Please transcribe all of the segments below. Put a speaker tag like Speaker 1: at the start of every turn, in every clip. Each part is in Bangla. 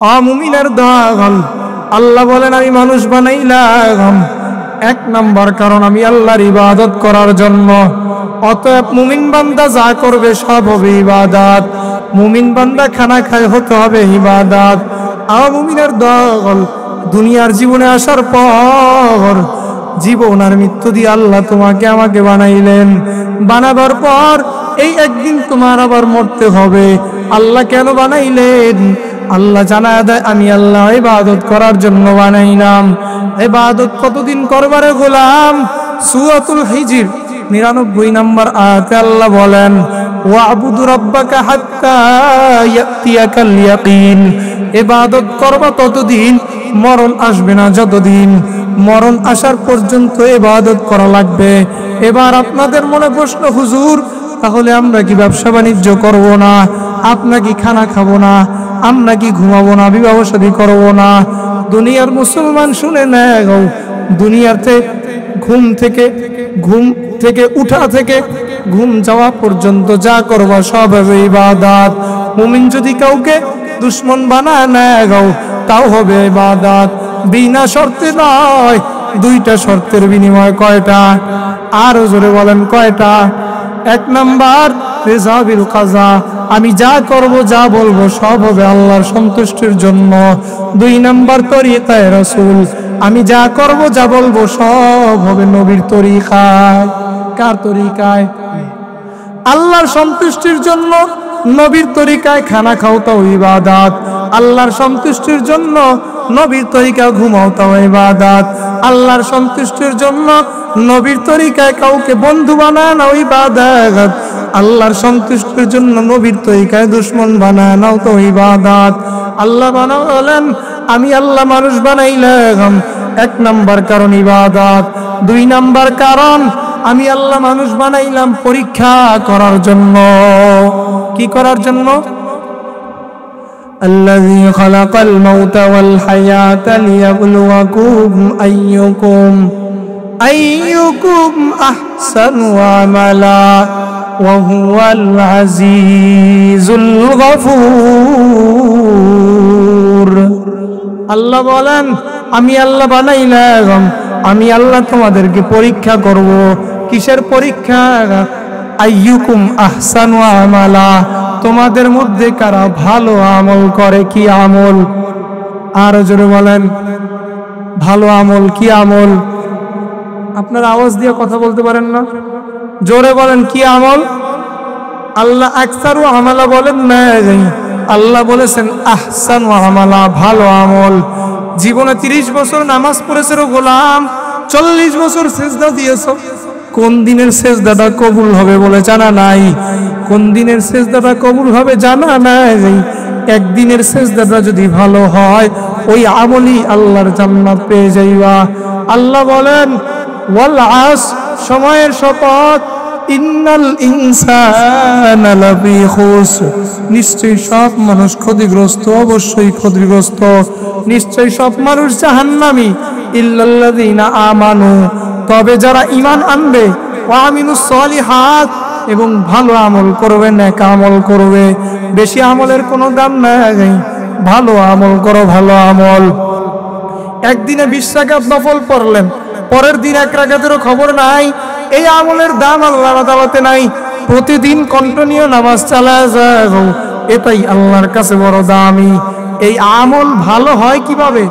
Speaker 1: মুমিনের দল, আল্লাহ বলেন আমি মানুষ বানাইলাম এক নাম্বার কারণ আমি আল্লাহর ইবাদত করার জন্য। অতএব মুমিন বান্দা যা করবে সব হবে ইবাদত। মুমিন বান্দা খানা খায় হতে হবে ইবাদত। মুমিনের দল, দুনিয়ার জীবনে আসার পর জীবন আর মৃত্যু দিয়ে আল্লাহ তোমাকে আমাকে বানাইলেন। বানাবার পর এই একদিন তোমার আবার মরতে হবে। আল্লাহ কেন বানাইলেন? আল্লাহ জানায় দেয় আমি আল্লাহ ইবাদত করার জন্য বানাইলাম। ইবাদত কতদিন করবারে গোলাম? সূরাতুল হিজর 99 নম্বর আয়াতে আল্লাহ বলেন ওয়াবুদু রাব্বাকা হাত্তা ইয়াতিয়াকাল ইয়াকিন। ইবাদত করবা ততদিন মরণ আসবে না, যতদিন মরণ আসার পর্যন্ত ইবাদত করা লাগবে। এবার আপনাদের মনে প্রশ্ন, হুজুর তাহলে আমরা কি ব্যবসা বাণিজ্য করব না? আপনার কি খানা খাবো না? আমরা কি ঘুমাবো না? বিবাহ শাদী করবো না? দুনিয়ার মুসলমান শুনে নাও, দুনিয়াতে ঘুম থেকে উঠা থেকে ঘুম যাওয়া পর্যন্ত যা করবা সব হবে ইবাদত। মুমিন যদি কাউকে দুশ্মন বানায় নাও তাও হবে ইবাদত। বিনা শর্তে নয়, দুইটা শর্তের বিনিময়। কয়টা? আরো জোরে বলেন কয়টা? এক নাম্বার রিজা বিল কাজা, আমি যা করব যা বলবো সব হবে আল্লাহর সন্তুষ্টির জন্য। দুই নাম্বার তরিকায়ে রাসূল, আমি যা করব যা বলবো সব হবে নবীর তরিকায়। কার তরিকায়? আল্লাহর সন্তুষ্টির জন্য নবীর তরিকায় খানা খাও তাও ইবাদত। আল্লাহর সন্তুষ্টির জন্য নবীর তরিকায় ঘুমাও তাও ইবাদত। আল্লাহর সন্তুষ্টির জন্য নবীর তরিকায় কাউকে বন্ধু বানায় নাও ইবাদত। আল্লাহর সন্তুষ্টির জন্য নবীর তরিকায় দুশ্মন বানায় নাও তো ইবাদত। আল্লাহ বলেন আমি আল্লাহ মানুষ বানাইলাম এক নাম্বার কারণ ইবাদত। দুই নাম্বার কারণ আমি আল্লাহ মানুষ বানাইলাম পরীক্ষা করার জন্য। কি করার জন্য? الذي خلق الموت والحياة ليبلوكم أيكم أحسن عملا وهو العزيز الغفور। আল্লাহ বলেন আমি আল্লাহ বানাইলাম, আমি আল্লাহ তোমাদেরকে পরীক্ষা করব। কিসের পরীক্ষা? আইয়ুকুম আহসানু আমালা, তোমাদের মধ্যে কারা ভালো আমল করে। কি আমল? আর জোরে বলেন ভালো আমল। কি আমল? আপনারা আওয়াজ দিয়ে কথা বলতে পারেন না, জোরে বলেন কি আমল? আল্লাহ আকসারু আমালা বলেন না, আল্লাহ বলেছেন আহসানু আমালা, ভালো আমল। জীবনে 30 বছর নামাজ পড়েছো গোলাম, 40 বছর সেজদা দিয়েছো, কোন দিনের সেজদাটা কবুল হবে বলে জানা নাই? কোন দিনের সেজদাটা কবুল হবে জানা নাই? একদিনের সেজদাটা যদি ভালো হয় ওই আমলই আল্লাহর জান্নাত পেয়ে যাইবা। আল্লাহ বলেন ওয়াল আস, সময়ের শপথ, ইন্নাল ইনসানা লাফি খুসর, নিশ্চয়ই সব মানুষ ক্ষতিগ্রস্ত, অবশ্যই ক্ষতিগ্রস্ত। নিশ্চয়ই সব মানুষ জাহান্নামী, ইল্লাল্লাযীনা আমানু, তবে যারা ঈমান আনবে, ওয়া আমিলুস সলিহাত, এবং ভালো আমল করবে, নেক আমল করবে। বেশি আমলের কোনো দাম নাই, ভালো আমল করো, ভালো আমল। একদিনে 20 রাকাত নফল পড়লেন, পরের দিন 1 রাকাতেরও খবর নাই, এই আমলের দাম আল্লাহর আদালতে নাই। প্রতিদিন কন্টিনিউ নামাজ চালায় যাও, এটাই আল্লাহর কাছে বড় দামি। এই আমল ভালো হয় কিভাবে?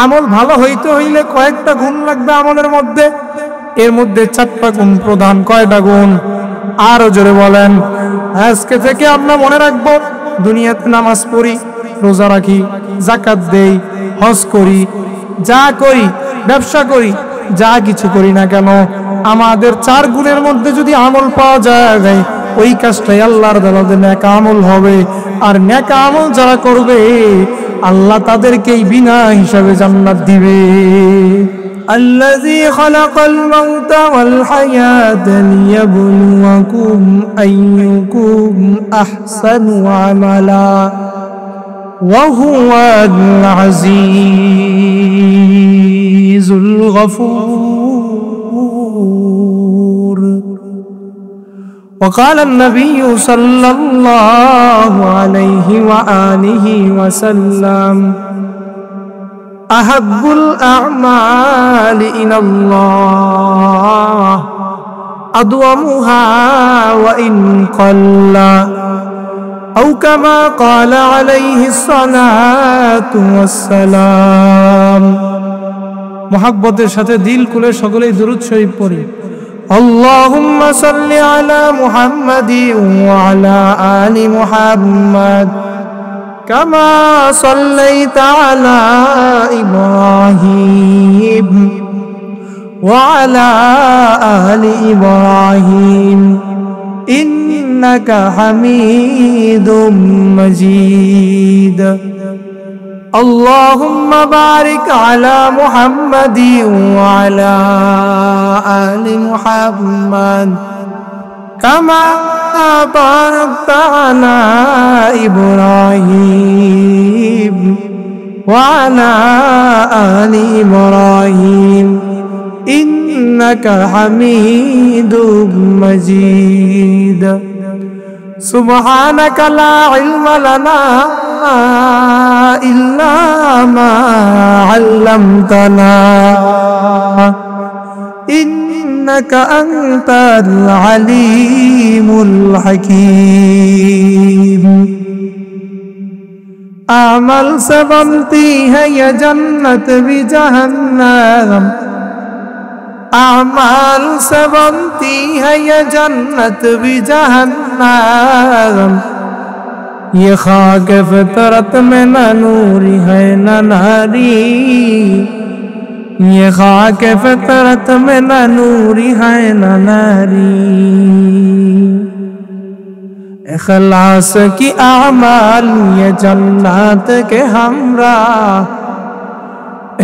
Speaker 1: আমল ভালো হইতে হইলে কয়েকটা গুণ লাগবে আমলের মধ্যে। এর মধ্যে 4টা গুণ প্রধান। কয়টা গুণ? আরো জোরে বলেন। আজকে থেকে আমরা মনে রাখবো, দুনিয়াতে নামাজ পড়ি, রোজা রাখি, যাকাত দেই, হজ করি, যা করি, ব্যবসা করি, যা কিছু করি না কেন, আমাদের 4 গুণের মধ্যে যদি আমল পাওয়া যায় ওই কাজটাই আল্লাহর আদালতে নেক আমল হবে। আর নেক আমল যারা করবে আল্লাহ তাদেরকেই বিনা হিসাবে জান্নাত দিবে। الذي خلق الموت والحياة ليبلوكم أيكم أحسن عملا وهو العزيز الغفور وقال النبي صلى الله عليه وآله وسلم أحب الأعمال إلى الله أدومها وإن قل أو كما قال عليه الصلاة والسلام محبতের সাথে দিল খুলে সকলেই দুরূদ শরীফ পড়ি اللهم صل على محمد وعلى آل محمد كما صليت على إبراهيم وعلى آل إبراهيم إنك حميد مجيد اللهم بارك على محمد وعلى آل محمد كما باركت على إبراهيم وعلى آل إبراهيم إنك حميد مجيد سبحانك لا علم لنا إلا ما علمتنا إنك أنت العليم الحكيم أعمل से बनती है ये जन्नत भी जहन्नम अमाल से बनती है ये जन्नत भी जहन्नम ये खाक फितरत में न नूरी है न नारी ये खाक फितरत में न नूरी है न नारी इखलास की आमाल ये जन्नत के हमरा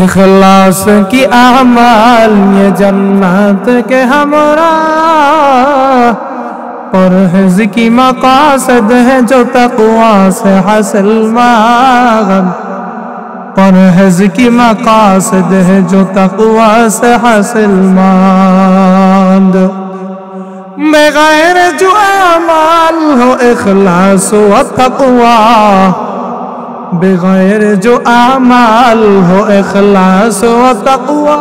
Speaker 1: इखलास की आमाल ये जन्नत के हमरा परहेज़ की मकासद है जो तक़वा से हासिल मांगन परहेज़ की मकासद है जो तक़वा से हासिल मांद बग़ैर जो आमाल हो इखलास व तक़वा बग़ैर जो आमाल हो इखलास व तक़वा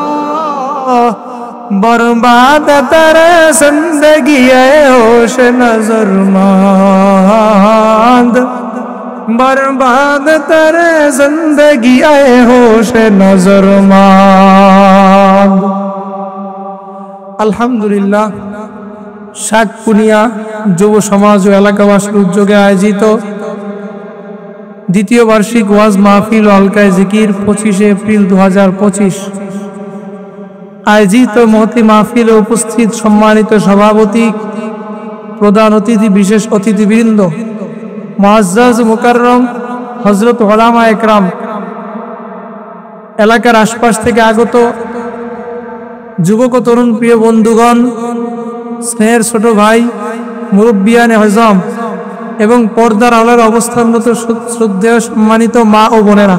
Speaker 1: बर्बाद तेरे जिंदगी होश नजर मांद बर्बाद तेरे जिंदगी होश नजर मांद আলহামদুলিল্লাহ শাকপুনিয়া যুব সমাজ ও এলাকাবাসীর উদ্যোগে আয়োজিত দ্বিতীয় বার্ষিক ওয়াজ মাহফিল ও হালকায়ে জিকির 25 এপ্রিল 2025 আয়োজিত মহতি মাহফিলে উপস্থিত সম্মানিত সভাপতি প্রধান অতিথি বিশেষ অতিথিবৃন্দ মুআজ্জাজ মুকাররম হযরত উলামা একরাম এলাকার আশপাশ থেকে আগত যুবক ও তরুণ প্রিয় বন্ধুগণ স্নেহের ছোট ভাই মুরব্বিয়ানে আযম এবং পর্দার আড়ালে অবস্থানরত শ্রদ্ধেয় সম্মানিত মা ও বোনেরা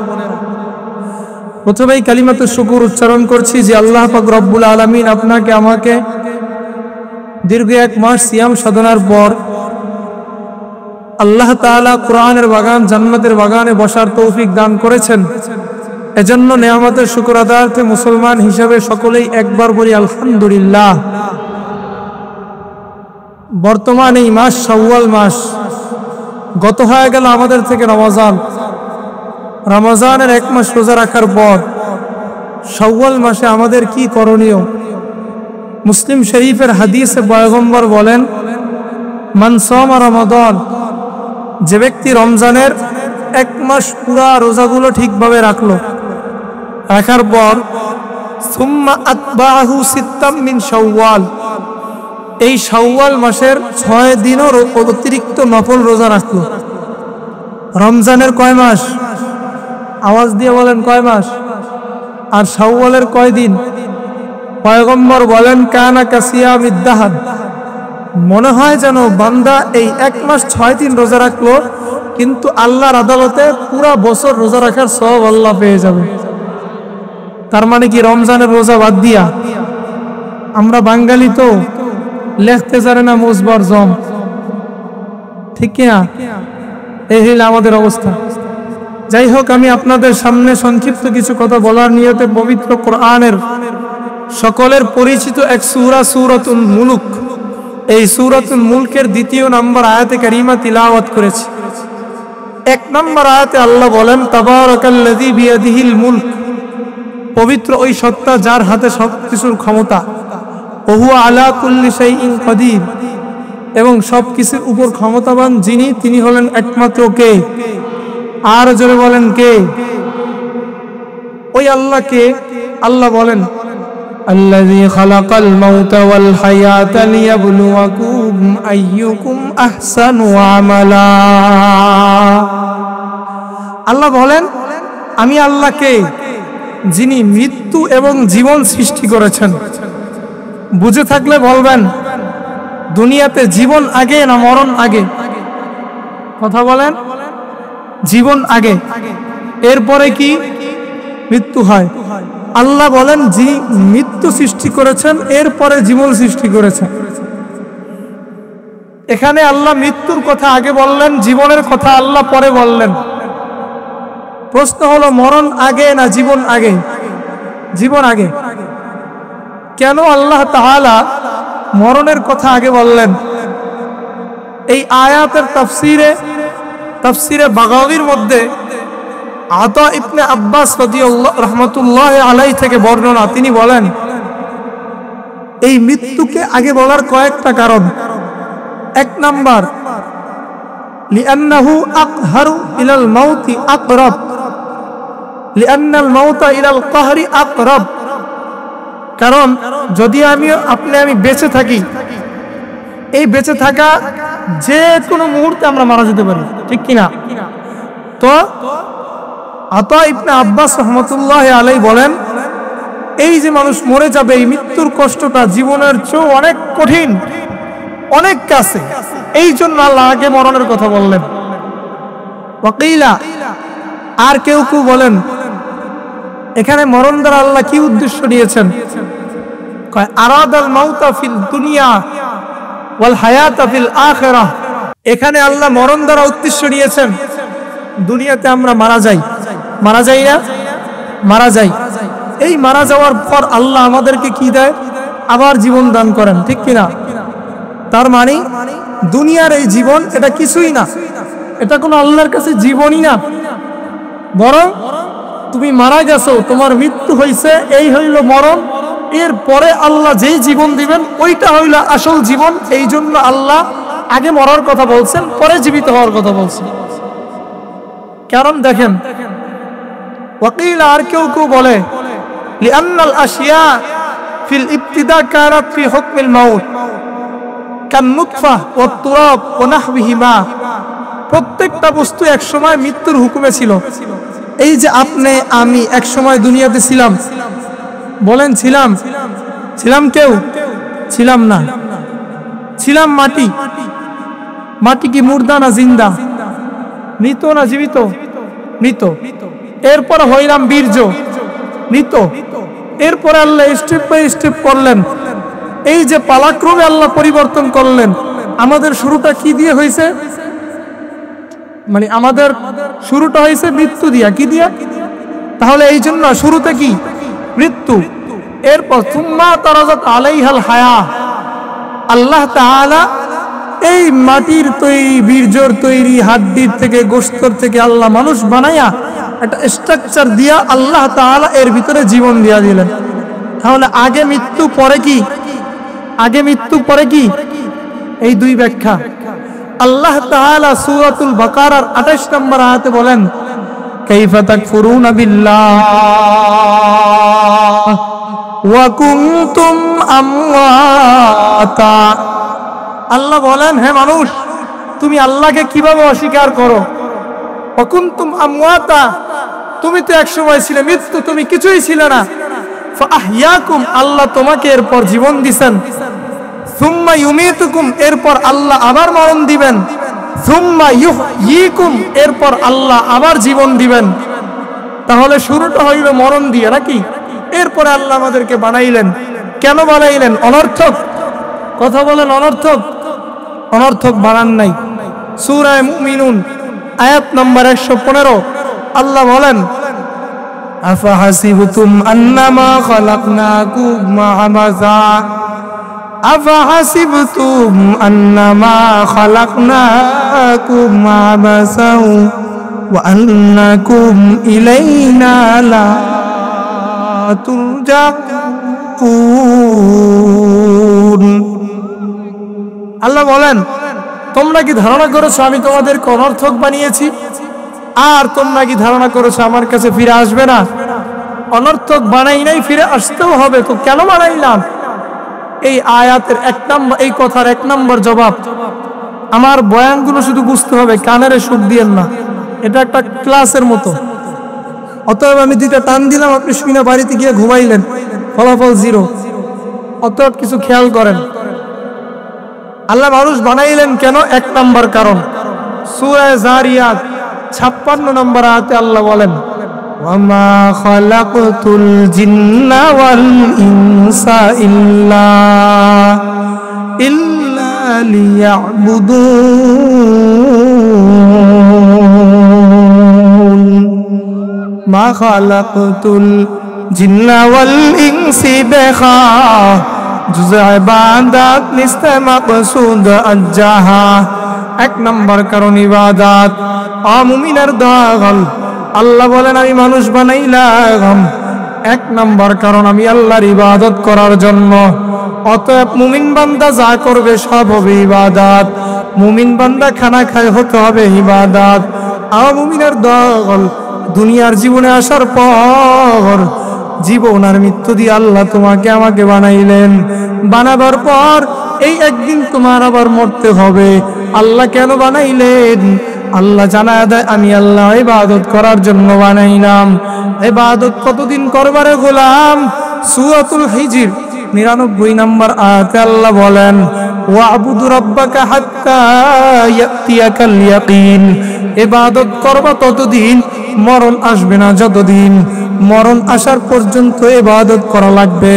Speaker 1: প্রথমেই কালিমাতু শুকর উচ্চারণ করছি যে আল্লাহ পাক রব্বুল আলামিন আপনাকে আমাকে দীর্ঘ এক মাস সিয়াম সাধনার পর আল্লাহ তাআলা কোরআনের বাগান জান্নাতের বাগানে বসার তৌফিক দান করেছেন এজন্য নিয়ামতের শুকর আদায়ার্থে মুসলমান হিসেবে সকলেই একবার বলি আলহামদুলিল্লাহ বর্তমান এই মাস শাওয়াল মাস গত হয়ে গেল আমাদের থেকে রমজানের এক মাস রোজা রাখার পর শাওয়াল মাসে আমাদের কি করণীয় মুসলিম শরীফের হাদিসে পয়গম্বর বলেন মান সামা রমাদান যে ব্যক্তি রমজানের এক মাস পুরা রোজাগুলো ঠিকভাবে রাখার পর সুম্মা আতবাহু সিত্তাম মিন শাওয়াল এই শাওয়াল মাসের 6 দিনের অতিরিক্ত নফল রোজা রাখলো রমজানের কয় মাস আওয়াজ দিয়ে বলেন কয় মাস আর শাওয়ালের কয় দিন পয়গম্বর বলেন কানা কাসিয়ামিদ দাহার মনে হয় যেন বান্দা এই এক মাস 6 দিন রোজা রাখলো কিন্তু আল্লাহর আদালতে পুরা বছর রোজা রাখার সওয়াব আল্লাহ পেয়ে যাবে তার মানে কি রমজানের রোজা বাদ দিয়া আমরা বাঙালি তো লেখতে জানে না মুসবার জম, ঠিক কিনা? এই হইল আমাদের অবস্থা। যাই হোক, আমি আপনাদের সামনে সংক্ষিপ্ত কিছু কথা বলার নিয়তে পবিত্র কোরআনের সকলের পরিচিত এক সূরা সূরাতুল মুলক, এই সূরাতুল মুলকের 2 নম্বর আয়াতে কারিমা তিলাওয়াত করেছি। 1 নম্বর আয়াতে আল্লাহ বলেন, তাবারাকাল্লাযী বিয়াদিহিল মুলক, পবিত্র ওই সত্তা যার হাতে সবকিছুর ক্ষমতা, ওয়া হুয়া আলা কুল্লি শাইইন কাদির, এবং সবকিছুর উপর ক্ষমতাবান যিনি, তিনি হলেন একমাত্র কে? আর জোরে বলেন কে? ওই আল্লাহকে আল্লাহ বলেন, আল্লাযী খালাকাল মাউতা ওয়াল হায়াতা লিয়াবলুয়াকুম আইয়ুকুম আহসানু আমালা। আল্লাহ বলেন, আমি আল্লাহকে যিনি মৃত্যু এবং জীবন সৃষ্টি করেছেন। বুঝে থাকলে বলবেন, দুনিয়াতে জীবন আগে না মরণ আগে? কথা বলেন। জীবন আগে, এরপরে কি মৃত্যু হয়? আল্লাহ বলেন, যিনি মৃত্যু সৃষ্টি করেছেন এরপরে জীবন সৃষ্টি করেছেন। এখানে আল্লাহ মৃত্যুর কথা আগে বললেন, জীবনের কথা আল্লাহ পরে বললেন। প্রশ্ন হলো, মরণ আগে না জীবন আগে? জীবন আগে। কেন আল্লাহ তাআলা মরণের কথা আগে বললেন? এই আয়াতের তাফসিরে বাগাবীর মধ্যে আতা ইবনে আব্বাস রাদিয়াল্লাহু রাহমাতুল্লাহ আলাইহি থেকে বর্ণনা, তিনি বলেন, এই মৃত্যুকে আগে বলার কয়েকটা কারণ। 1 নাম্বার, লিআন্নাহু আকহারু ইলাল মাউতি আকরাব, লিআন্নাল মাউতা ইলাল কাহরি আকরাব। কারণ যদি আমি বেঁচে থাকি, এই বেঁচে থাকা যে কোনো মুহূর্তে আমরা মারা যেতে পারি, ঠিক কিনা? তো আতা ইবনে আব্বাস রাহমাতুল্লাহ আলাইহি বলেন, এই যে মানুষ মরে যাবে, এই মৃত্যুর কষ্টটা জীবনের চেয়ে অনেক কঠিন, অনেক কাছে, এই জন্য আল্লাহ আগে মরণের কথা বললেন। ওয়াকিলা, আর কেউ বলেন, এখানে মরণ দ্বারা আল্লাহ কি উদ্দেশ্য নিয়েছেন? কয়, আরাদাল মাউতা ফিল দুনিয়া ওয়াল হায়াতা ফিল আখিরাহ। এখানে আল্লাহ মরণ দ্বারা উদ্দেশ্য নিয়েছেন, দুনিয়াতে আমরা মারা যাই না? মারা যাই। এই মারা যাওয়ার পর আল্লাহ আমাদেরকে কি দেয়? আবার জীবন দান করেন, ঠিক কিনা? তার মানে দুনিয়ার এই জীবন এটা কিছুই না, এটা কোনো আল্লাহর কাছে জীবনই না। বরং তুমি মারা গেছো, তোমার মৃত্যু হয়েছে, এই হইল মরণ। এর পরে আল্লাহ যেই জীবন দিবেন ওইটা হইল আসল জীবন। এই জন্য আল্লাহ আগে মরার কথা বলছেন, পরে জীবিত হওয়ার কথা বলছেন। কারণ দেখেন, ওয়াকিল আর কেউ বলে, লিআন্নাল আশিয়া ফিল ইবতিদা কারাত ফি হুকমিল মাউত কান নুতফা ওয়াত তুরাব ওয়া নাহবিহিমা। প্রত্যেকটা বস্তু এক সময় মৃত্যুর হুকুমে ছিল। এই যে আপনি আমি এক সময় দুনিয়াতে ছিলাম, বলেন ছিলাম কেউ? ছিলাম না। ছিলাম মাটি কি মুর্দা না জিন্দা? মৃত না জীবিত? মৃত। এরপর হইলাম বীর্য, মৃত। এরপরে আল্লাহ স্টেপ বাই স্টেপ করলেন, এই যে পালাক্রমে আল্লাহ পরিবর্তন করলেন। আমাদের শুরুটা কি দিয়ে হয়েছে? মানে আমাদের শুরুটা হয়েছে মৃত্যু দিয়া। কি দিয়া? তাহলে এই জন্য শুরুতে কি? মৃত্যু। এরপর সুম্মা তারাজাত আলাইহাল হায়া, আল্লাহ তাআলা এই মাটির তৈরি, বীর্যর তৈরি, হাড্ডির থেকে, গোশতর থেকে আল্লাহ মানুষ বানায়া একটা স্ট্রাকচার দিয়া আল্লাহ তাআলা এর ভিতরে জীবন দিয়া দিলেন। তাহলে আগে মৃত্যু পরে কি? আগে মৃত্যু পরে কি? এই দুই ব্যাখ্যা। আল্লাহ তাআলা সূরাতুল বাকারার 28 নম্বর আয়াতে বলেন, কাইফা তাকফুরুনা বিল্লাহ ওয়া কুনতুম আমওয়াতা। আল্লাহ বলেন, হে মানুষ, তুমি আল্লাহকে কিভাবে অস্বীকার করো? ওয়া কুনতুম আমওয়াতা, তুমি তো এক সময় ছিলে মৃত্যু, তুমি কিছুই ছিলে না। ফাআহইয়াকুম, আল্লাহ তোমাকে এরপর জীবন দিবেন। সুম্মা ইউমীতুকুম, এরপর আল্লাহ আবার মরণ দিবেন। সুম্মা ইউহয়িকুম, এরপর আল্লাহ আবার জীবন দিবেন। তাহলে শুরুটা হইল মরণ দিয়ে, নাকি? এরপরে আল্লাহ আমাদেরকে বানাইলেন। কেন বানাইলেন? অনর্থক? কথা বলেন অনর্থক? অনর্থক বানান নাই। সূরা মুমিনুন আয়াত নম্বর 115 আল্লাহ বলেন, আফাহাসিবতুম আন্নামা খালাকনাকুম আবাসা আফাহাসিবতুম আন্নামা খালাকনাকুম আবাসা ওয়া আন্নাকুম ইলাইনা লা তুরজাউন। আল্লাহ বলেন, তোমরা কি ধারণা করেছো আমি তোমাদেরকে অনর্থক বানিয়েছি? আর তোমরা কি ধারণা করেছো আমার কাছে ফিরে আসবে না? অনর্থক বানাই নাই, ফিরে আসতেও হবে। তো কেন বানাইলাম? এই আয়াতের এক নম্বর, এই কথার এক নম্বর জবাব, আমার বয়ানগুলো শুধু বুঝতে হবে, কানের সুখ দিয়েন না। এটা একটা ক্লাসের মতো। অতএব আমি দুইটা টান দিলাম, আপনি শুনে বাড়িতে গিয়ে ঘুমাইলেন, ফলাফল জিরো। অতএব কিছু খেয়াল করেন। আল্লাহ মানুষ বানাইলেন কেন? এক নম্বর কারণ, সূরা যারিয়াত 56 নম্বর আয়াতে আল্লাহ বলেন, ওয়ামা খালাকতুল জিন্না ওয়াল ইনসা ইল্লা লিয়াবুদুন মা খালাকতুল জিন্না ওয়াল ইনসি বিখা জুযা ইবাদাত নিস্তে মাকসুদ আজ্জাহা। এক নম্বর কারণ ইবাদত। মুমিনের দল আল্লাহ বলেন আমি মানুষ বানাইলাম এক নম্বর কারণ আমি আল্লাহর ইবাদত করার জন্য। অতএব মুমিন বান্দা যা করবে সব হবে ইবাদত। মুমিন বান্দা খানা খায় হতে হবে ইবাদত। মুমিনের দল দুনিয়ার জীবনে আসার পর জীবন আর মৃত্যু দিয়ে আল্লাহ তোমাকে আমাকে বানাইলেন। বানাবার পর এই একদিন তোমার আবার মরতে হবে। আল্লাহ কেন বানাইলেন? আল্লাহ জানায় দেয় আমি আল্লাহ ইবাদত করার জন্য বানাইলাম। ইবাদত কতদিন করবারে গোলাম? সূরাতুল হিজর 99 নম্বর আয়াতে আল্লাহ বলেন, ওয়াবুদু রাব্বাকা হাত্তা ইয়াতিয়াকাল ইয়াকিন। ইবাদত করবা ততদিন মরণ আসবে না, যতদিন মরণ আসার পর্যন্ত ইবাদত করা লাগবে।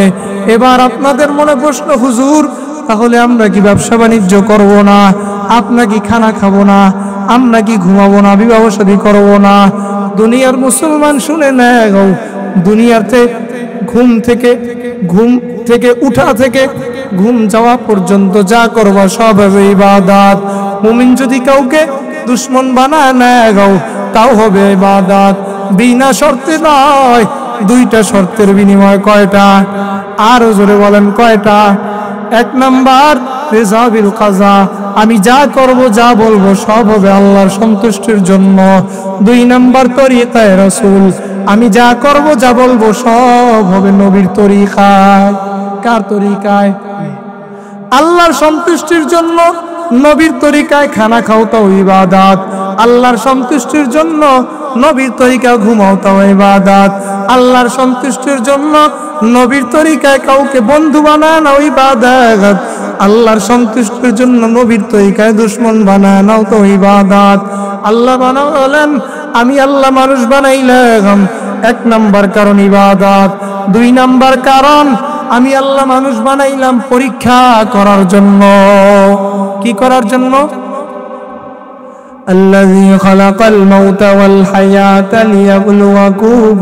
Speaker 1: এবার আপনাদের মনে প্রশ্ন, হুজুর তাহলে আমরা কি ব্যবসা বাণিজ্য করব না? আমরা কি খানা খাবো না? আমরা কি ঘুমাবো না? বিবাহ শাদী করবো না? দুনিয়ার মুসলমান শুনে নাও, দুনিয়াতে ঘুম থেকে উঠা থেকে ঘুম যাওয়া পর্যন্ত যা করবা সব হবে ইবাদত। মুমিন যদি কাউকে দুশমন বানায় নাও তাও হবে ইবাদত। বিনা শর্তে নয়, দুইটা শর্তের বিনিময়। কয়টা? আরো জোরে বলেন কয়টা? এক নাম্বার রিজা বিল কাজা, আমি যা করব যা বলবো সব হবে আল্লাহর সন্তুষ্টির জন্য। দুই নাম্বার তরিকায়ে রাসূল, আমি যা করব যা বলবো সব হবে নবীর তরিকায়। কার তরিকায়? আল্লাহর সন্তুষ্টির জন্য নবীর তরিকায় খানা খাও তাও ইবাদত। আল্লাহর সন্তুষ্টির জন্য নবীর তরিকায় ঘুমাও তাও ইবাদত। আল্লাহর সন্তুষ্টির জন্য নবীর তরিকায় কাউকে বন্ধু বানায় নাও ইবাদত। আল্লাহর সন্তুষ্টির জন্য নবীর তরিকায় দুশমন বানায় নাও তো ইবাদত। আল্লাহ বলেন আমি আল্লাহ মানুষ বানাইলাম এক নাম্বার কারণ ইবাদত। দুই নাম্বার কারণ আমি আল্লাহ মানুষ বানাইলাম পরীক্ষা করার জন্য। কি করার জন্য? الذي خلق الموت والحياة ليبلوكم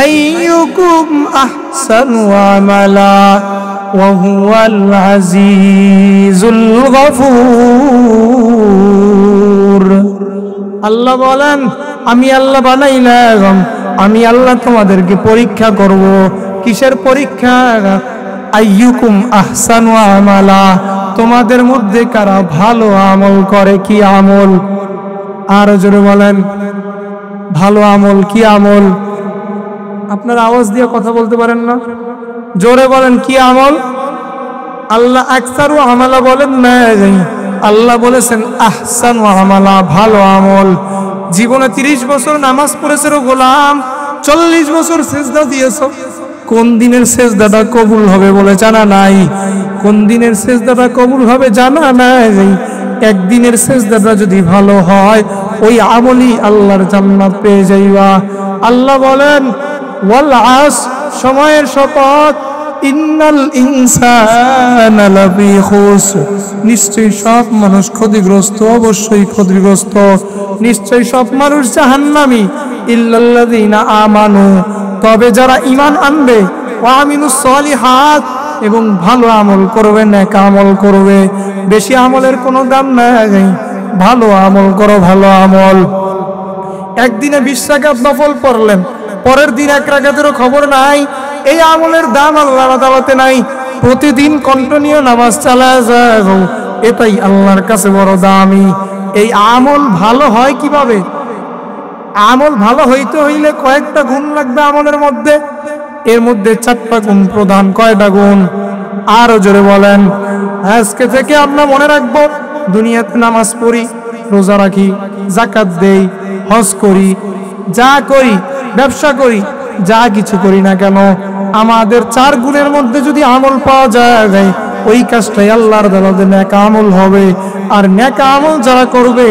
Speaker 1: أيكم أحسن عملا وهو العزيز الغفور। আল্লাহ বলেন আমি আল্লাহ বানাইলাম, আমি আল্লাহ তোমাদেরকে পরীক্ষা করব। কিসের পরীক্ষা? আইয়ুকুম আহসানু আমালা, তোমাদের মধ্যে কারা ভালো আমল করে। কি আমল? আর জোরে বলেন ভালো আমল। কি আমল? আপনারা আওয়াজ দিয়ে কথা বলতে পারেন না, জোরে বলেন কি আমল? আল্লাহ আকসারু আমালা বলেন না, আল্লাহ বলেছেন আহসানু আমালা, ভালো আমল। জীবনে 30 বছর নামাজ পড়েছো গোলাম, 40 বছর সিজদা দিয়েছো, কোন দিনের সিজদাটা কবুল হবে বলে জানা নাই? কোন দিনের সিজদাটা কবুল হবে জানা নাই? একদিনের সিজদাটা যদি ভালো হয় ওই আমলই আল্লাহর জান্নাত পেয়ে যাইবা। আল্লাহ বলেন ওয়াল আস, সময়ের শপথ, ইন্নাল ইনসানা লাফি খুসর, নিশ্চয়ই সব মানুষ ক্ষতিগ্রস্ত, অবশ্যই ক্ষতিগ্রস্ত। নিশ্চয়ই সব মানুষ জাহান্নামী, ইল্লাল্লাযীনা আমানু, তবে যারা ঈমান আনবে, ওয়া আমিলুস সলিহাত, এবং ভালো আমল করবে, নেক আমল করবে। বেশি আমলের কোনো দাম নাই, ভালো আমল করো, ভালো আমল। একদিনে 20 রাকাত নফল পড়লেন, পরের দিন 1 রাকাতেরও খবর নাই, এই আমলের দাম আল্লাহর আদালতে নাই। প্রতিদিন কন্টিনিউ নামাজ চালায় যাও, এটাই আল্লাহর কাছে বড় দামি। এই আমল ভালো হয় কিভাবে? আমল ভালো হইতে হইলে কয়েকটা গুণ লাগবে আমলের মধ্যে। এর মধ্যে 4টা গুণ প্রধান। কয়টা গুণ? আরো জোরে বলেন। আজকে থেকে আমরা মনে রাখবো, দুনিয়াতে নামাজ পড়ি, রোজা রাখি, যাকাত দেই, হজ করি, যা করি, ব্যবসা করি, যা কিছু করি না কেন, আমাদের 4 গুণের মধ্যে যদি আমল পাওয়া যায়, ওই কাজটাই আল্লাহর আদালতে নেক আমল হবে। আর নেক আমল যারা করবে,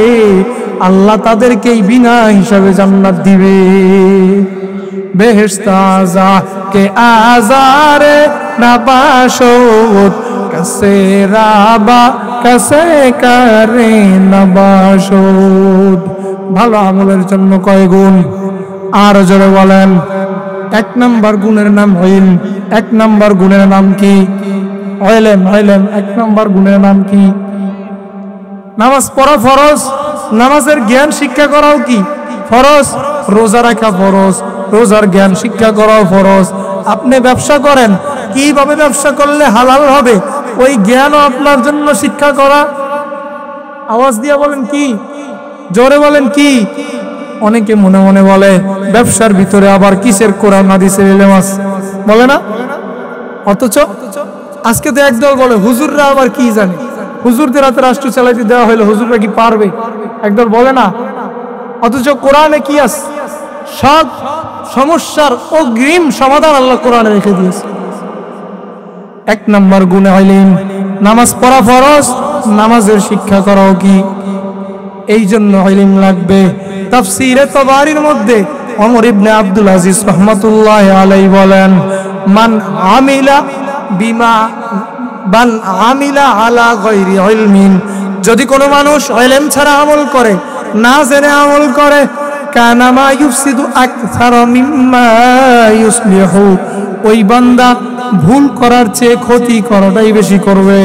Speaker 1: আল্লাহ তাদেরকেই বিনা হিসাবে জান্নাত দিবে। বেহেশত আযা কে আজারে নাবাশত, কাসে রাবা কাসে করে নাবাশত। ভালো আমলের জন্য কয় গুণ? আর জোরে বলেন। 1 নাম্বার গুণের নাম ইলম। 1 নাম্বার গুণের নাম কি? ইলম। 1 নাম্বার গুণের নাম কি? নামাজ পড়া ফরজ, নামাজের জ্ঞান শিক্ষা করাও কি ফরজ? রোজা রাখা ফরজ, রোজার জ্ঞান শিক্ষা করাও ফরজ। আপনি ব্যবসা করেন, কিভাবে ব্যবসা করলে হালাল হবে, ওই জ্ঞানও আপনার জন্য শিক্ষা করা। আওয়াজ দিয়ে বলেন কি? জোরে বলেন কি? অনেকে মনে মনে বলে ব্যবসার ভিতরে আবার কিসের কোরআন হাদিসের ইলম আছে, বলে না? অথচ আজকে তো একদল বলে হুজুররা আবার কি জানে, হুজুরদের হাতে রাষ্ট্র চালাইতে দেওয়া হলো, হুজুররা কি পারবে? একদল বলে না। অথচ কোরআনে কি আছে? সব সমস্যার অগ্রিম সমাধান আল্লাহ কোরআনে রেখে দিয়েছে। 1 নাম্বার গুণে ইলম। নামাজ পড়া ফরজ, নামাজের শিক্ষা করাও কি? এই জন্য ইলম লাগবে। তাফসীরে তাবারির মধ্যে ওমর ইবনে আব্দুল আজিজ রাহমাতুল্লাহি আলাইহি বলেন, মান আমিলা বিমা বান আমিলা আলা গায়রি ইলমিন, যদি কোনো মানুষ ইলম ছাড়া আমল করে, না জেনে আমল করে, কানামা ইউফসিদু আকসারা মিম্মা ইউসলিহু, ওই বান্দা ভুল করার চেয়ে ক্ষতি করাটাই বেশি করবে।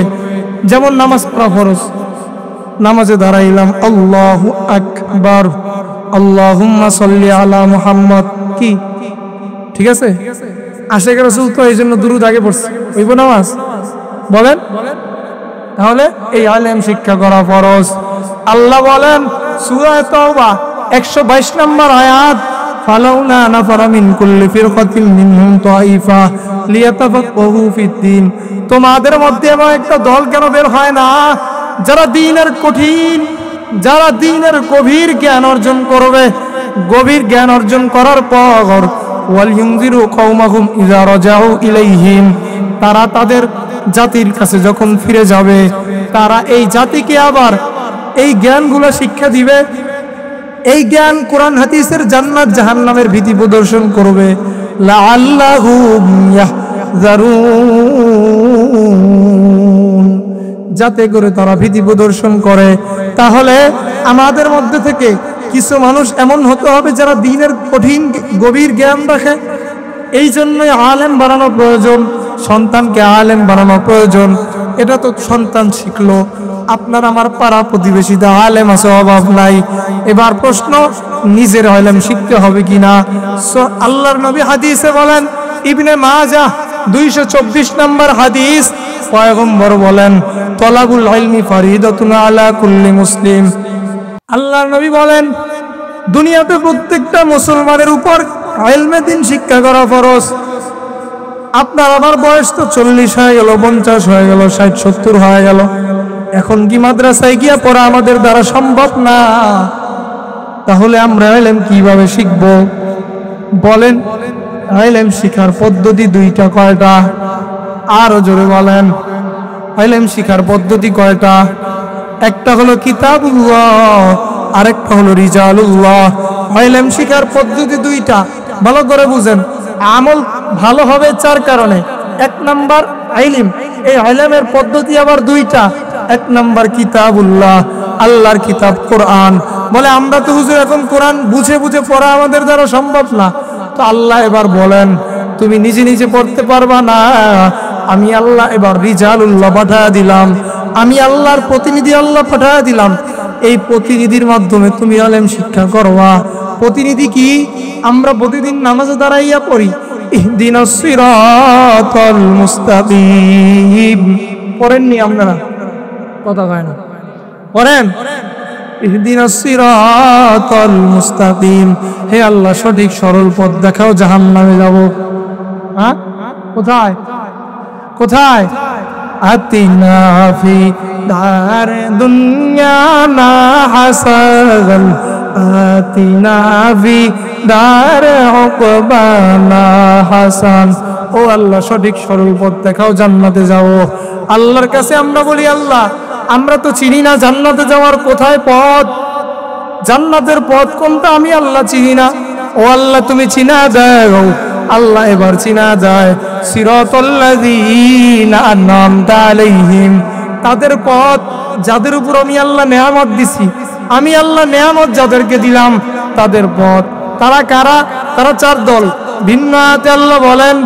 Speaker 1: যেমন নামাজ পড়া ফরজ, নামাজে দাঁড়াইলাম, আল্লাহু আকবার, আল্লাহুম্মা সাল্লি আলা মুহাম্মদ, কি ঠিক আছে? আশিক রাসূল তো এই জন্য দুরূদ আগে পড়ছে, হইব নামাজ? বলেন। তাহলে এই ইলম শিক্ষা করা ফরজ। আল্লাহ বলেন সূরা তাওবা 122 নম্বর আয়াত, ফালাউলা নাফারা মিন কুল্লি ফিরকাতিন মিনহুম তাইফা লিয়াতাফাক্কাহু ফিদ্দীন, তোমাদের মধ্যে এমন একটা দল কেন বের হয় না যারা দ্বীনের কঠিন, যারা দ্বীনের গভীর জ্ঞান অর্জন করবে। গভীর জ্ঞান অর্জন করার পর ওয়াল ইউনজিরু কওমাহুম ইযা রাজাউ ইলাইহিম, তারা তাদের জাতির কাছে যখন ফিরে যাবে, তারা এই জাতিকে আবার এই জ্ঞানগুলো শিক্ষা দিবে। এই জ্ঞান কোরআন হাদিসের জান্নাত জাহান্নামের ভীতি প্রদর্শন করবে। লাআল্লাহুম ইয়াহযারুন, যাতে করে তারা ভীতি প্রদর্শন করে। তাহলে আমাদের মধ্যে থেকে কিছু মানুষ এমন হতে হবে যারা দ্বীনের কঠিন গভীর জ্ঞান রাখে। এই জন্যই আলেম বানানো প্রয়োজন, সন্তানকে আলেম বানানো প্রয়োজন। এটা তো সন্তান শিখলো, আপনার আমার পাড়া প্রতিবেশীতে আলেম আছে, অভাব নাই। এবার প্রশ্ন, নিজের ইলম শিখতে হবে কিনা? আল্লাহর নবী হাদিসে বলেন, ইবনে মাজাহ 224 নম্বর হাদিস, পয়গম্বর বলেন, তলাবুল ইলমি ফরিদাতুন আলা কুল্লি মুসলিম। আল্লাহর নবী বলেন, দুনিয়াতে প্রত্যেকটা মুসলমানের উপর ইলমে দ্বীন শিক্ষা করা ফরজ। আপনার আমার বয়স তো 40 হয়ে গেল, 50 হয়ে গেল, 60 70 হয়ে গেল, এখন কি মাদ্রাসায় গিয়া পড়া আমাদের দ্বারা সম্ভব না? তাহলে আমরা ইলম কিভাবে শিখব? বলেন। ইলম শিখার পদ্ধতি 2টা। কয়টা? আরো জোরে বলেন। ইলম শিখার পদ্ধতি কয়টা? একটা হলো কিতাবুল্লাহ, আরেকটা হলো রিজালুল্লাহ। ইলম শিখার পদ্ধতি 2টা, ভালো করে বুঝেন। আমল ভালো হবে 4 কারণে। এক নাম্বার ইলম, এই ইলমের পদ্ধতি আবার দুইটা। এক নাম্বার কিতাবুল্লাহ, আল্লাহর কিতাব কোরআন। বলে আমরা তো হুজুর এখন কোরআন বুঝে বুঝে পড়া আমাদের দ্বারা সম্ভব না। তো আল্লাহ এবার বলেন তুমি নিজে নিজে পড়তে পারবা না, আমি আল্লাহ এবার রিজালুল্লাহ পাঠা দিলাম, আমি আল্লাহর প্রতিনিধি আল্লাহ পাঠা দিলাম। এই প্রতিনিধির মাধ্যমে তুমি ইলম শিক্ষা করবা। প্রতিনিধি কি? আমরা প্রতিদিন নামাজে দাঁড়াইয়া পড়ি ইহদিনাস সিরাতাল মুস্তাকিম, পড়েননি আপনারা? কথা কয় না, পড়েন ইহদিনাস সিরাতাল মুস্তাকিম। হে আল্লাহ সঠিক সরল পথ দেখাও, জাহান্নামে যাব। হ্যাঁ, কোথায় কোথায়? আতিনা ফি দার দুনিয়া না হাসান, আতিনা ফি দার উকবানা হাসান। ও আল্লাহ সঠিক সরল পথ দেখাও, জান্নাতে যাব। আল্লাহর কাছে আমরা বলি আল্লাহ আমরা তো চিনি না জান্নাতে যাওয়ার কোথায় পথ, জান্নাতের পথ কোনটা আমি আল্লাহ চিনি না। ও আল্লাহ তুমি চিনা দাও। আল্লাহ এবার চিনা যায় সিরাতাল্লাযীনা আন'আমতা আলাইহিম, তাদের পথ যাদের উপর আমি আল্লাহ নেয়ামত দিছি, আমি আল্লাহ নেয়ামত যাদেরকে দিলাম তাদের পথ। তারা কারা? তারা চার দল। ভিন্ন আয়াতে আল্লাহ বলেন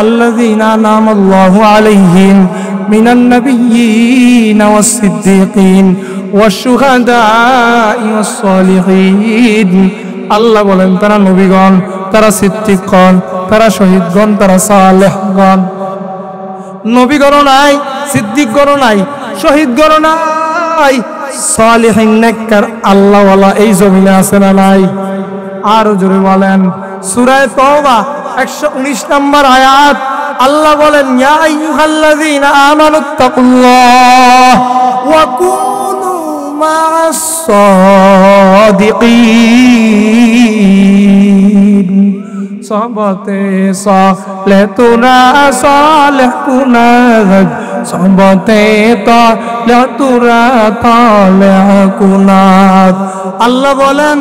Speaker 1: আল্লাযীনা আন'আমাল্লাহু আলাইহিম মিনান নাবিয়্যিনা ওয়াস সিদ্দীকিন ওয়াশ শুহাদা'i ওয়াস সালিহিন। আল্লাহ বলেন তারা নবীগণ, তারা সিদ্দিকগণ, তারা শহীদগণ, তারা সালেহগণ। নবীগণ নাই, সিদ্দিকগণ নাই, শহীদগণ নাই, সালেহিন নেককার আল্লাহওয়ালা এই জমিনে আছে না নাই? আরো জোরে বলেন। সূরা তাওবা 119 নম্বর আয়াত আল্লাহ বলেন ইয়া আইয়ুহাল্লাযীনা আমানুত্তাকুল্লাহ ওয়া কুনু মা'আস সাদিকিন। সহবতে সালেহ তুনা সালেহ কুনাত, সহবতে তালেহ তুরা তালেহ কুনাত। আল্লাহ বলেন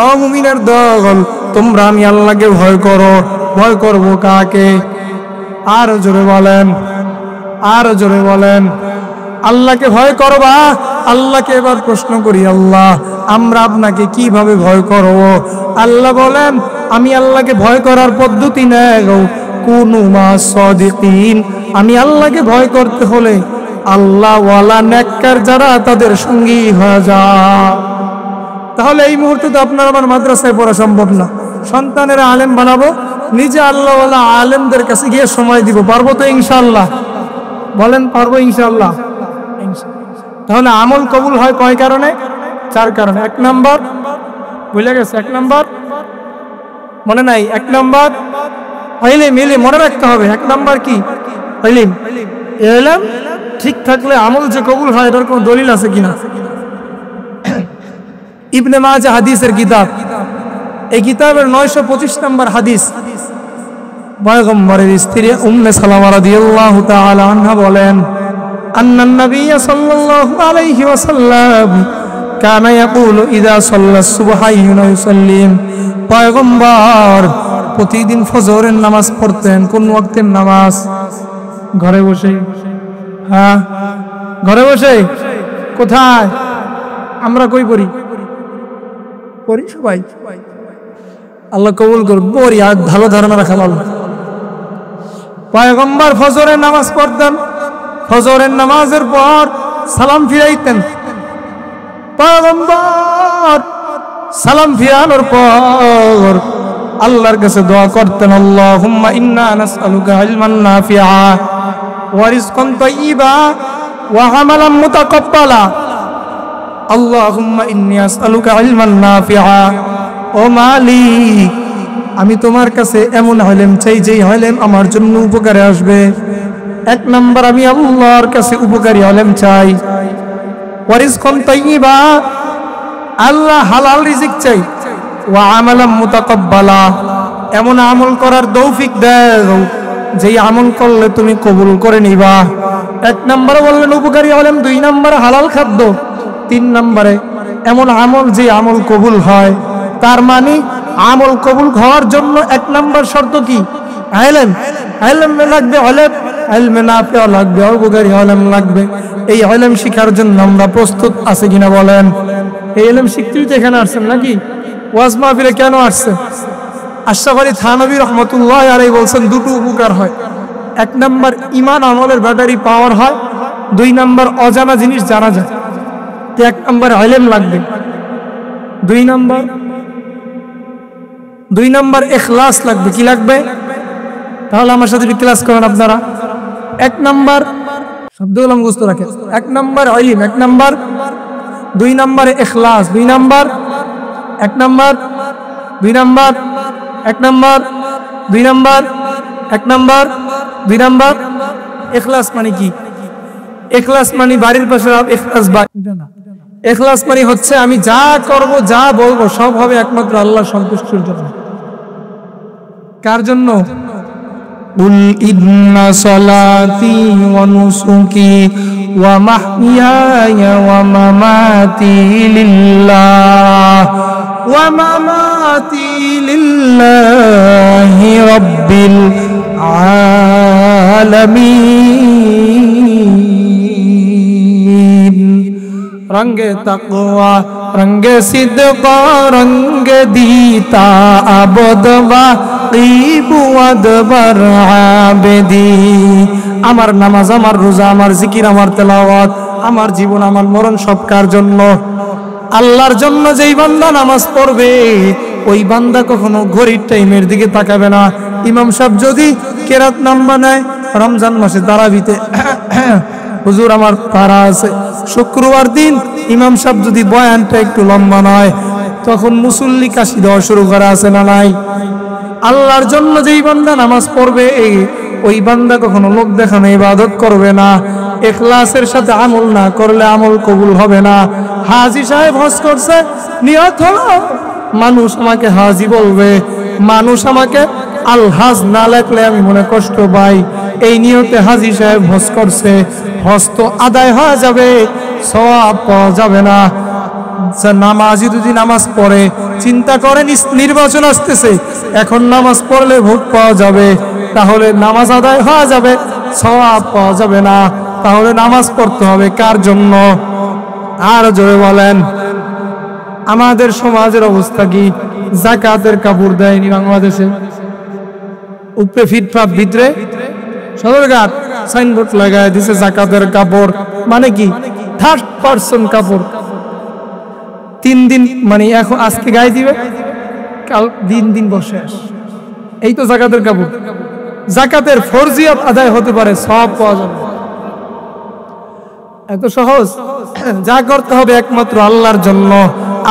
Speaker 1: ও মুমিনের দল তোমরা আমি আল্লাহকে ভয় করো। ভয় করবো কাকে? আরো জোরে বলেন, আরো জোরে বলেন। আল্লাহকে ভয় করবা। আল্লাহকে এবার প্রশ্ন করি আল্লাহ আমরা আপনাকে কিভাবে ভয় করব? আল্লাহ বলেন আমি আল্লাহকে ভয় করার পদ্ধতি নেই, কুনু মা'আস সাদিকিন। আমি আল্লাহকে ভয় করতে হলে আল্লাহ ওয়ালা নেককার যারা তাদের সঙ্গী হয়ে যাও। তাহলে এই মুহূর্তে তো আপনার আমার মাদ্রাসায় পড়া সম্ভব না, সন্তানেরা আলেম বানাবো, নিজে আল্লাহ ওয়ালা আলেমদের কাছে গিয়ে সময় দিব। পারবো তো ইনশাআল্লাহ? বলেন পারবো ইনশাআল্লাহ? তাহলে আমল কবুল হয় কয় কারণে? চার কারণে। এক নাম্বার ভুলে গেছে, এক নাম্বার মনে নাই, এক নাম্বার ইলম। ইলম মনে রাখতে হবে। এক নাম্বার কি? ইলম। ইলম ঠিক থাকলে আমল যে কবুল হয় এটার কোনো দলিল আছে কিনা? ইবনে মাজাহ হাদিসের কিতাব, এই কিতাবের 925 নম্বর হাদিস। পয়গম্বরের স্ত্রী উম্মে সালামা রাদিয়াল্লাহু তাআলা আনহা বলেন আন্নান নবী সাল্লাল্লাহু আলাইহি ওয়াসাল্লাম কানা ইয়াকুলু ইযা সাল্লাস সুবহা ইউসাল্লিম। পয়গম্বর প্রতিদিন ফজরের নামাজ পড়তেন। কোন ওয়াক্তের নামাজ? ঘরে বসে। হ্যাঁ, ঘরে বসে। কোথায়? আমরা কই পড়ি? পড়ি সবাই। আল্লাহ কবুল করুন। পড়ি, আর ভালো ধারণা রাখা ভালো। পয়গম্বর ফজরের নামাজ পড়তেন। ফজরের নামাজের পর সালাম ফিরাইতেন। পয়গম্বর সালাম ফিরানোর পর আল্লাহর কাছে দোয়া করতেন আল্লাহুম্মা ইন্না নাসআলুকা ইলমান নাফিআ ওয়া রিজকান তাইয়্যিবা ওয়া আমালান মুতাকাব্বালা। আল্লাহুম্মা ইন্নী আসআলুকা ইলমান নাফিআ। ও মালিক আমি তোমার কাছে এমন ইলম চাই যে ইলম আমার জন্য উপকারে আসবে। এক নাম্বার আমি আল্লাহর কাছে উপকারী ইলম চাই। ওয়া রিজকান তাইয়্যিবা, আল্লাহ হালাল রিজিক চাই। ওয়া আমালান মুতাকাব্বালা, এমন আমল করার তৌফিক দাও যেই আমল করলে তুমি কবুল করে নিবা। এক নম্বরে বললেন উপকারী ইলম, দুই নম্বরে হালাল খাদ্য, তিন নম্বরে এমন আমল যে আমল কবুল হয়। তার মানে আমল কবুল হওয়ার জন্য এক নম্বর শর্ত কি? ইলম। ইলম লাগবে, ইলম ইলমে নাফিও লাগবে, উপকারী ইলম লাগবে। এই ইলম শিখার জন্য আমরা প্রস্তুত আছি কিনা বলেন? এই ইলম শিখতেই তো এখানে আসছেন নাকি? ওয়াজ মাহফিলে কেন আসছেন? আশরাফ আলী থানভী রহমতুল্লাহ আলাইহি বলছেন দুটো উপকার হয়। এক নাম্বার ঈমান আমলের ব্যাটারি পাওয়ার হয়, দুই নাম্বার অজানা জিনিস জানা যায়। এক নাম্বার ইলম লাগবে, দুই নাম্বার ইখলাস লাগবে। কি লাগবে? তাহলে আমার সাথে ক্লাস করেন আপনারা। এক নাম্বার শব্দগুলো মুখস্থ রাখেন। এক নাম্বার ইলম, এক নাম্বার, দুই নাম্বার ইখলাস, দুই নাম্বার, এক নাম্বার, দুই নাম্বার, এক নাম্বার, দুই নাম্বার, এক নাম্বার, দুই নাম্বার। ইখলাস মানে কি? ইখলাস মানে বাড়ির পাশে ইখলাস না, ইখলাস মানে হচ্ছে আমি যা করব, যা বলবো সব হবে একমাত্র আল্লাহর সন্তুষ্টির জন্য। কার জন্য? কুল ইন্না সালাতি ওয়া নুসুকি ওয়া মাহইয়ায়া ওয়া মামাতি লিল্লাহ ওয়া মামাতি লিল্লাহি রাব্বিল আলামিন। রঙ্গে তাকওয়া, রঙ্গে সিদকা, রঙ্গে দীতা আবদবা কিবুয়াদবার আবেদি। আমার নামাজ, আমার রোজা, আমার জিকির, আমার তেলাওয়াত, আমার জীবন, আমার মরণ সব কার জন্য? আল্লাহর জন্য। যেই বান্দা নামাজ পড়বে ওই বান্দা কখনো ঘড়ির টাইমের দিকে তাকাবে না। ইমাম সাহেব যদি কেরাত নাম্বা নেয় রমজান মাসে তারাবিতে, হুজুর আমার তারা আছে, শুক্রবার দিন ইমাম সাহেব যদি বয়ানটা একটু লম্বা নয় তখন মুসল্লি কাশি দেওয়া শুরু করা আছে না নাই? আল্লাহর জন্য যেই বান্দা নামাজ পড়বে ওই বান্দা কখনো লোক দেখানো ইবাদত করবে না। ইখলাসের সাথে আমল না করলে আমল কবুল হবে না। হাজী সাহেব হজ করছে, নিয়ত হলো মানুষ আমাকে হাজী বলবে, মানুষ আমাকে আলহাজ না লেখলে আমি মনে কষ্ট পাই, এই নিয়তে হাজী সাহেব হজ করছে। হজ তো আদায় হয়ে যাবে, সওয়াব পাওয়া যাবে না। নামাজি যদি নামাজ পড়ে চিন্তা করেন নির্বাচন আসতেছে, এখন নামাজ পড়লে ভোট পাওয়া যাবে, তাহলে নামাজ আদায় হয়ে যাবে, সওয়াব পাওয়া যাবে না। তাহলে নামাজ পড়তে হবে কার জন্য? আর জোরে বলেন। আমাদের সমাজের অবস্থা কি? যাকাতের কাপড় দেয়নি বাংলাদেশে, উপরে ফিটফাট, ভিতরে সদরঘাট সাইনবোর্ড লাগায় দিছে যাকাতের কাপড়। মানে কি? 30% কাপড় 3 দিন, মানে এখন আজকে গায়ে দিবে, কাল দিন বসে আস। এই তো যাকাতের কাপড়। যাকাতের ফরজিয়ত আদায় হতে পারে, সব পাওয়া যাবে। এত সহজ? যা করতে হবে একমাত্র আল্লাহর জন্য।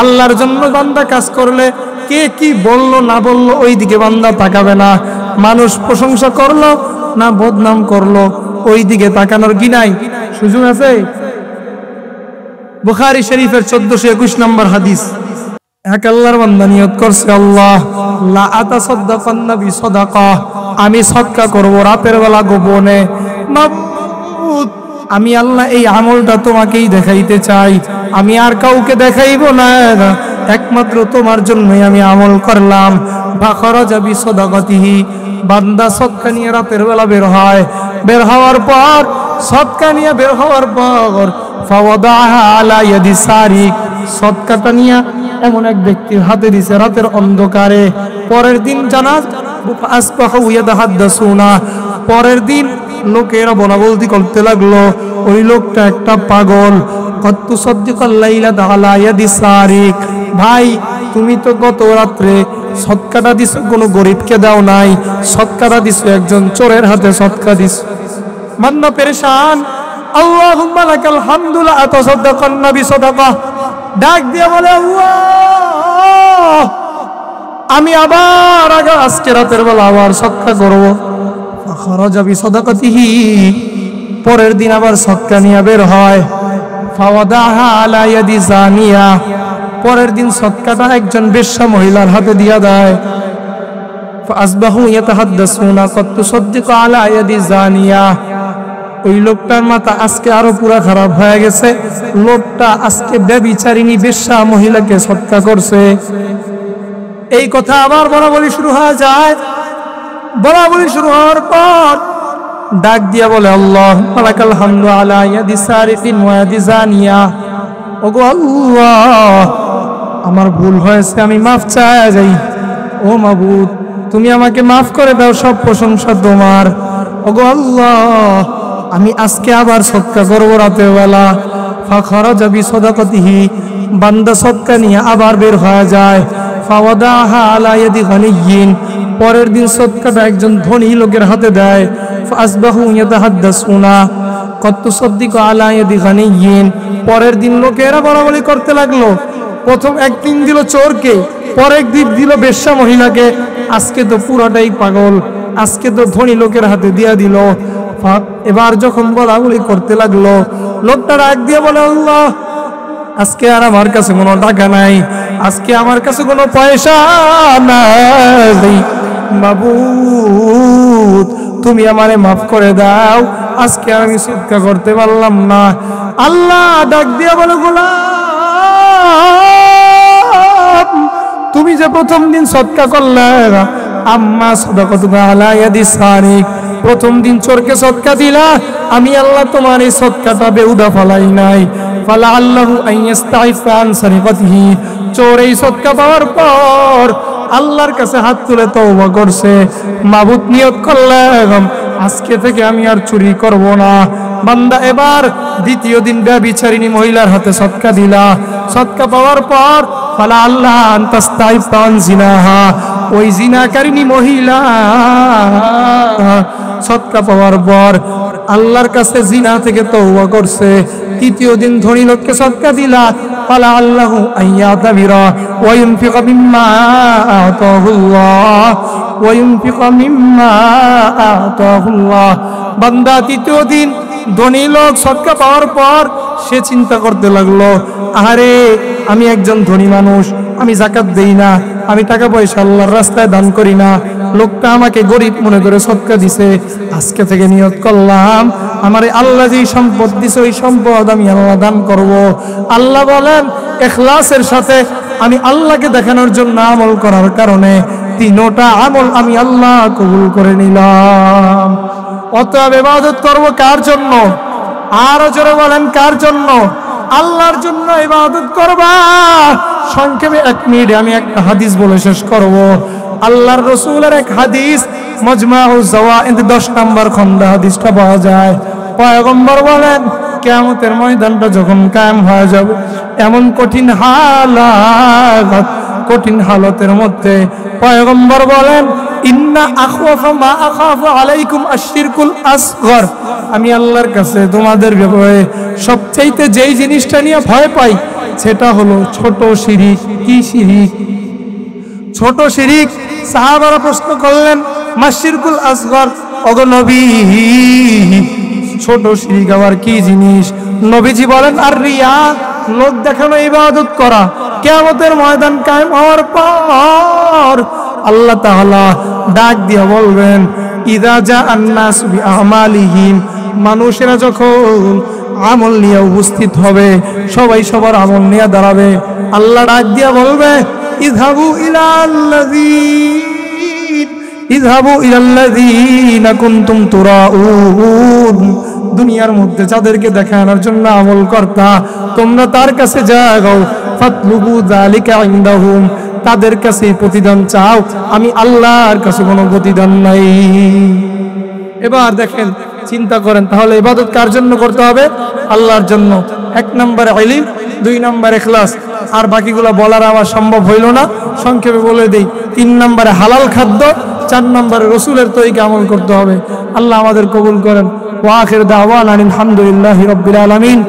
Speaker 1: আল্লাহর জন্য বান্দা কাজ করলে কে কি বললো না বললো ওই দিকে বান্দা তাকাবে না। মানুষ প্রশংসা করলো না বদনাম করলো ওই দিকে তাকানোর কি নাই? সুযোগ আছে? বুখারী শরীফের 1421 নম্বর হাদিস। এক আল্লাহর বান্দা নিয়ত করছে, আল্লাহ লা আতাসাদ্দাকান্না বিসাদাকা, আমি সদকা করব রাতের বেলা গোপনে। মাবুদ, আমি আল্লাহ এই আমলটা তোমাকেই দেখাইতে চাই, আমি আর কাউকে দেখাইবো না, একমাত্র তোমার জন্যই আমি আমল করলাম। ফাখরাজা বিসাদাকাতিহি, বান্দা সদকা নিয়ে রাতের বেলা বের হয়। বের হওয়ার পর সদকা নিয়ে বের হওয়ার পর ফাওয়াদাহা আলা ইয়াদি সারিক, সদকাটা নিয়ে এমন এক ব্যক্তির হাতে দিছে রাতের অন্ধকারে। পরের দিন জানাজ আসবাহু ইয়াতাহাদ্দাসুনা, পরের দিন লোকেরা বলা বলতি করতে লাগলো ওই লোকটা একটা পাগল। কত তুসাদ্দিকাল লাইলাতা আলা ইয়াদি সারিক, ভাই তুমি তো গত রাত্রে সদকাটা দিছো কোনো গরিবকে দাও নাই, সদকাটা দিছো একজন চোরের হাতে সদকা দিছো। বান্দা পেরেশান, আল্লাহুম্মা লাকাল হামদু লা আতাসাদ্দাকান্না বিসাদাকা, ডাক দিয়ে বলে আল্লাহ আমি আবার আজকে রাতের বেলা আবার সদকা করব। ফাখরাজা বিসাদাকাতিহি, পরের দিন আবার সদকা নিয়ে বের হয়। ফাওয়াদাহা আলা ইয়াদি জানিয়া, পরের দিন সদকাটা একজন বেশ্যা মহিলার হাতে দিয়া দেয়। ফাসবাহু ইয়াতাহাদ্দাসুনা কত তুসাদ্দিকু আলা ইয়াদি জানিয়া, ওই লোকটার মাথা আজকে আরো পুরা খারাপ হয়ে গেছে। লোকটা আজকে ব্যভিচারিণী বেশ্যা মহিলাকে সদকা করছে। এই কথা আবার বলা বলি শুরু হয়ে যায়। বলা বলি শুরু হওয়ার পর ডাক দিয়া বলে আল্লাহ লাকাল হামদু আলা ইয়াদি সারিফিন ওয়া ইয়াদি জানিয়া। ওগো আল্লাহ, আমার ভুল হয়েছে, আমি মাফ চাই যাই। ও মাবুদ, তুমি আমাকে মাফ করে দাও, সব প্রশংসা তোমার। ওগো আল্লাহ, আমি আজকে আবার সদকা করবো রাতের বেলা। ফাখরাজা বিসাদাকাতিহি, বান্দা সদকা নিয়ে আবার বের হয়ে যায়। ফাওয়াদাহা আলা ইয়াদি গানিয়্যিন, পরের দিন সদকাটা একজন ধনী লোকের হাতে দেয়। ফাসবাহু ইয়াতাহাদ্দাসুনা কত তুসাদ্দিকু আলা ইয়াদি গানিয়্যিন, পরের দিন লোকেরা বলাবলি করতে লাগলো, প্রথম একদিন দিল চোরকে, পরের দিন দিল বেশ্যা মহিলাকে, আজকে তো পুরাটাই পাগল, আজকে তো ধনী লোকের হাতে দিয়া দিল। এবার যখন বলাবলি করতে লাগলো, লোকটা ডাক দিয়ে বলে আল্লাহ, আজকে আর আমার কাছে কোনো টাকা নাই, আজকে আমার কাছে কোনো পয়সা নাই, মাবুদ তুমি আমারে মাফ করে দাও, আজকে আর আমি সদকা করতে পারলাম না। আল্লাহ ডাক দিয়া বলে গোলাম, তুমি যে প্রথম দিন সদকা করলে, আম্মা সাদাকাতুকা আলা ইয়াদি সারিক, প্রথম দিন চোরকে সদকা দিলা, আমি আল্লাহ তোমার এই সদকাটা বেহুদা ফলাই নাই। ফালা আল্লাহু আইয়াস্তাইফা আন সারিকাতিহি, চোর এই সদকা পাওয়ার পর আল্লাহর কাছে হাত তুলে তওবা করছে, মাবুদ নিয়ত করলাম আজকে থেকে আমি আর চুরি করব না। বান্দা এবার দ্বিতীয় দিন ব্যভিচারিণী মহিলার হাতে সদকা দিলা, সদকা পাওয়ার পর ফালা আল্লাহ আনতাস্তাইফা আন জিনাহা, ওই জিনাকারিণী মহিলা সদকা পাওয়ার পর আল্লাহর কাছে জিনা থেকে তওবা করছে। তৃতীয় দিন ধনী লোককে সদকা দিলা, ফালা আল্লাহু আইয়াতাবিরা ওয়া ইউনফিকা মিম্মা আতাহুল্লাহ ওয়া ইউনফিকা মিম্মা আতাহুল্লাহ। বান্দা তৃতীয় দিন ধনী লোক সদকা পাওয়ার পর সে চিন্তা করতে লাগলো, আরে আমি একজন ধনী মানুষ, আমি যাকাত দেই না, আমি টাকা পয়সা আল্লাহর রাস্তায় দান করি না, লোকটা আমাকে গরিব মনে করে সদকা দিছে, আজকে থেকে নিয়ত করলাম আমারে আল্লাহ যেই সম্পদ দিছে ওই সম্পদ আমি আল্লাহ দান করব। আল্লাহ বলেন ইখলাসের সাথে আমি আল্লাহকে দেখানোর জন্য আমল করার কারণে তিনটা আমল আমি আল্লাহ কবুল করে নিলাম। অতএব ইবাদত করব কার জন্য? আরো জোরে বলেন কার জন্য? আল্লাহর জন্য ইবাদত করবা। সংক্ষেপে 1 মিনিটে আমি একটা হাদিস বলে শেষ করব। আল্লাহর রাসূলের এক হাদিস, মাজমাউজ যাওয়াইদ 10 নম্বর খণ্ডে হাদিসটা পাওয়া যায়। পয়গম্বর বলেন কিয়ামতের ময়দানটা যখন কায়েম হয়ে যাবে, এমন কঠিন হালতের মধ্যে পয়গম্বর বলেন ইন্না আখওয়াফা মা আখাফু আলাইকুম আশ-শিরকুল আসগর, আমি আল্লাহর কাছে তোমাদের ব্যাপারে সবচাইতে যেই জিনিসটা নিয়ে ভয় পাই সেটা হলো ছোট শিরিক। কি শিরিক? ছোট শিরিক। সাহাবারা প্রশ্ন করলেন মাশশিরকুল আসগর, ওগো নবী ছোট শিরিক আবার কি জিনিস? নবীজি বলেন আর রিয়া, লোক দেখানো ইবাদত করা। কিয়ামতের ময়দান কায়েম হওয়ার পর আল্লাহ তাআলা ডাক দিয়ে বলবেন ইযা জাআন নাস বিআমালিহিম, মানুষেরা যখন আমল নিয়ে উপস্থিত হবে, সবাই সবার আমল নিয়ে দাঁড়াবে, আল্লাহ ডাক দিয়ে বলবে ইযহাবু ইলাল্লাযীনা কুনতুম তুরাউন, দুনিয়ার মধ্যে যাদেরকে দেখানোর জন্য আমল করতা তোমরা তার কাছে যাও, ফাতলুবু যালিকা ইনদাহুম, তাদের কাছে প্রতিদান চাও, আমি আল্লাহর কাছে কোনো প্রতিদান নাই। এবার দেখেন, চিন্তা করেন তাহলে ইবাদত কার জন্য করতে হবে? আল্লাহর জন্য। 1 নম্বরে ইলম, 2 নম্বরে ইখলাস, আর বাকিগুলো বলার আমার সম্ভব হইল না, সংক্ষেপে বলে দেই। 3 নম্বরে হালাল খাদ্য, 4 নম্বরে রাসূলের তরিকা আমল করতে হবে। আল্লাহ আমাদের কবুল করেন। ওয়া আখির দাওয়ানা আলহামদুলিল্লাহি রাব্বিল আলামিন।